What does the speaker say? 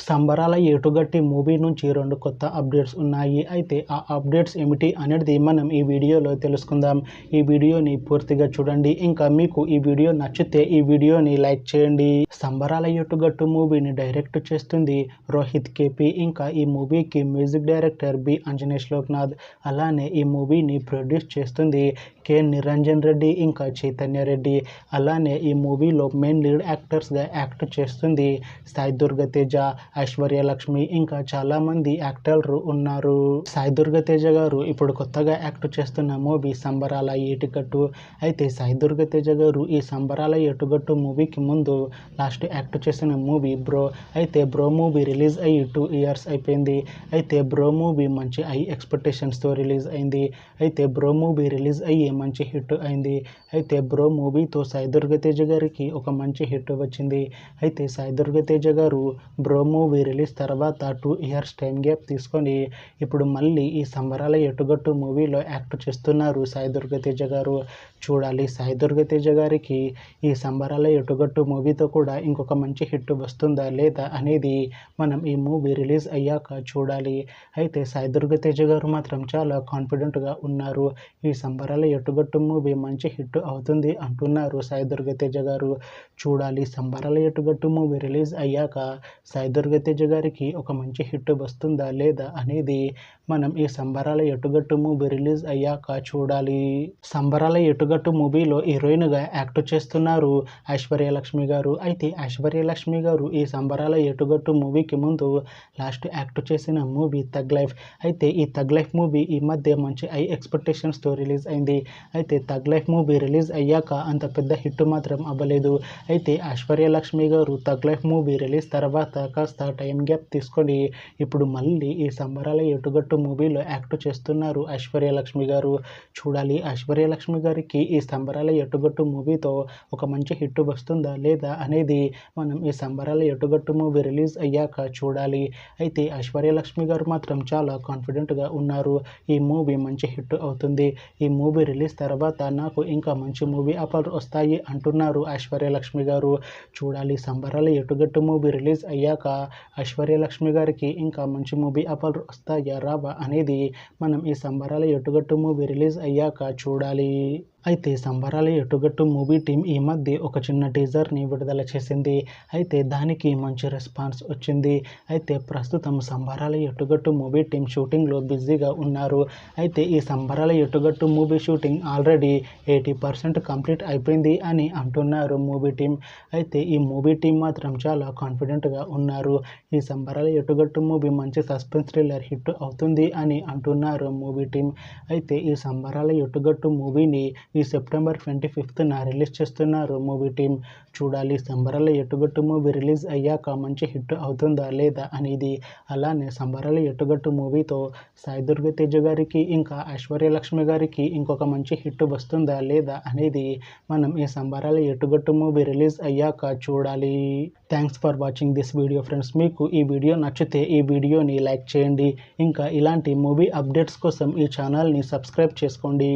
సంబరాల ఏటుగట్టి మూవీ నుంచి 2 కొత్త అప్డేట్స్ ఉన్నాయి. అయితే ఆ అప్డేట్స్ ఏమిటి అనేది మనం ఈ వీడియోలో తెలుసుకుందాం. ఈ వీడియోని పూర్తిగా చూడండి. ఇంకా మీకు ఈ వీడియో నచ్చితే ఈ వీడియోని లైక్ చేయండి. సంబరాల ఏటుగట్టు మూవీని డైరెక్ట్ చేస్తుంది రోహిత్ కేపీ. ఇంకా ఈ మూవీకి మ్యూజిక్ డైరెక్టర్ బి అంజనేష్ లోక్నాథ్. అలానే ఈ మూవీని ప్రొడ్యూస్ చేస్తుంది కె నిరంజన్ రెడ్డి ఇంకా చైతన్య రెడ్డి. అలానే ఈ మూవీలో మెయిన్ లీడ్ యాక్టర్స్గా యాక్ట్ చేస్తుంది సాయి దుర్గ తేజ, ఐశ్వర్య లక్ష్మి ఇంకా చాలా మంది యాక్టర్లు ఉన్నారు. సాయి దుర్గ తేజ గారు ఇప్పుడు కొత్తగా యాక్ట్ చేస్తున్న మూవీ సంబరాల ఏటుగట్టు. అయితే సాయి దుర్గ తేజ గారు ఈ సంబరాల ఏటుగట్టు మూవీకి ముందు లాస్ట్ యాక్ట్ చేసిన మూవీ బ్రో. అయితే బ్రో మూవీ రిలీజ్ అయ్యి 2 years అయిపోయింది. అయితే బ్రో మూవీ మంచి హై ఎక్స్పెక్టేషన్స్తో రిలీజ్ అయింది. అయితే బ్రో మూవీ రిలీజ్ అయ్యి మంచి హిట్ అయింది. అయితే బ్రో మూవీతో సాయి దుర్గ తేజ గారికి ఒక మంచి హిట్ వచ్చింది. అయితే సాయి దుర్గ తేజ గారు బ్రో మూవీ రిలీజ్ తర్వాత 2 years టైం గ్యాప్ తీసుకొని ఇప్పుడు మళ్ళీ ఈ సంబరాల ఏటుగట్టు మూవీలో యాక్ట్ చేస్తున్నారు సాయి దుర్గ తేజ గారు. చూడాలి సాయి దుర్గ తేజ గారికి ఈ సంబరాల ఏటుగట్టు మూవీతో కూడా ఇంకొక మంచి హిట్ వస్తుందా లేదా అనేది మనం ఈ మూవీ రిలీజ్ అయ్యాక చూడాలి. అయితే సాయి దుర్గ తేజ గారు మాత్రం చాలా కాన్ఫిడెంట్గా ఉన్నారు. ఈ సంబరాల ఏటుగట్టు మూవీ మంచి హిట్ అవుతుంది అంటున్నారు సాయి దుర్గ తేజ గారు. చూడాలి సంబరాల ఏటుగట్టు మూవీ రిలీజ్ అయ్యాక సాయి దుర్గ తేజ గారికి ఒక మంచి హిట్ వస్తుందా లేదా అనేది మనం ఈ సంబరాల ఏటుగట్టు మూవీ రిలీజ్ అయ్యాక చూడాలి. సంబరాల ఏటుగట్టు మూవీలో హీరోయిన్గా యాక్ట్ చేస్తున్నారు ఐశ్వర్య లక్ష్మి గారు. అయితే ఐశ్వర్య లక్ష్మి గారు ఈ సంబరాల ఏటుగట్టు మూవీకి ముందు లాస్ట్ యాక్ట్ చేసిన మూవీ థగ్ లైఫ్. అయితే ఈ థగ్ లైఫ్ మూవీ ఈ మధ్య మంచి హై ఎక్స్పెక్టేషన్స్తో రిలీజ్ అయింది. అయితే థగ్ లైఫ్ మూవీ రిలీజ్ అయ్యాక అంత పెద్ద హిట్ మాత్రం అవ్వలేదు. అయితే ఐశ్వర్య లక్ష్మి గారు థగ్ లైఫ్ మూవీ రిలీజ్ తర్వాత కాస్త టైం గ్యాప్ తీసుకొని ఇప్పుడు మళ్ళీ ఈ సంబరాల ఏటుగట్టు మూవీలో యాక్ట్ చేస్తున్నారు ఐశ్వర్య లక్ష్మి గారు. చూడాలి ఐశ్వర్య లక్ష్మి గారికి ఈ సంబరాల ఏటుగట్టు మూవీతో ఒక మంచి హిట్ వస్తుందా లేదా అనేది మనం ఈ సంబరాల ఏటుగట్టు మూవీ రిలీజ్ అయ్యాక చూడాలి. అయితే ఐశ్వర్య లక్ష్మి గారు మాత్రం చాలా కాన్ఫిడెంట్గా ఉన్నారు. ఈ మూవీ మంచి హిట్ అవుతుంది. ఈ మూవీ రిలీజ్ తర్వాత నాకు ఇంకా మంచి మూవీ ఆఫర్లు వస్తాయి అంటున్నారు ఐశ్వర్య లక్ష్మి గారు. చూడాలి సంబరాల ఏటుగట్టు మూవీ రిలీజ్ అయ్యాక ఐశ్వర్య లక్ష్మి గారికి ఇంకా మంచి మూవీ ఆఫర్లు వస్తాయా రావా అనేది మనం ఈ సంబరాల ఏటుగట్టు మూవీ రిలీజ్ అయ్యాక చూడాలి. అయితే సంబరాల ఏటుగట్టు మూవీ టీం ఈ మధ్య ఒక చిన్న టీజర్ని విడుదల చేసింది. అయితే దానికి మంచి రెస్పాన్స్ వచ్చింది. అయితే ప్రస్తుతం సంబరాల ఏటుగట్టు మూవీ టీం షూటింగ్లో బిజీగా ఉన్నారు. అయితే ఈ సంబరాల ఏటుగట్టు మూవీ షూటింగ్ ఆల్రెడీ 80% కంప్లీట్ అయిపోయింది అని అంటున్నారు మూవీ టీం. అయితే ఈ మూవీ టీం మాత్రం చాలా కాన్ఫిడెంట్గా ఉన్నారు. ఈ సంబరాల ఏటుగట్టు మూవీ మంచి సస్పెన్స్ థ్రిల్లర్ హిట్ అవుతుంది అని అంటున్నారు మూవీ టీం. అయితే ఈ సంబరాల ఏటుగట్టు మూవీని ఈ September 25న రిలీజ్ చేస్తున్నారు మూవీ టీం. చూడాలి సంబరాల ఏటుగట్టు మూవీ రిలీజ్ అయ్యాక మంచి హిట్ అవుతుందా లేదా అనేది. అలానే సంబరాల ఏటుగట్టు మూవీతో సాయి దుర్గ తేజ గారికి ఇంకా ఐశ్వర్య లక్ష్మి గారికి ఇంకొక మంచి హిట్ వస్తుందా లేదా అనేది మనం ఈ సంబరాల ఏటుగట్టు మూవీ రిలీజ్ అయ్యాక చూడాలి. Thanks for watching this video friends. మీకు ఈ వీడియో నచ్చితే ఈ వీడియోని లైక్ చేయండి. ఇంకా ఇలాంటి మూవీ అప్డేట్స్ కోసం ఈ ఛానల్ని సబ్స్క్రైబ్ చేసుకోండి.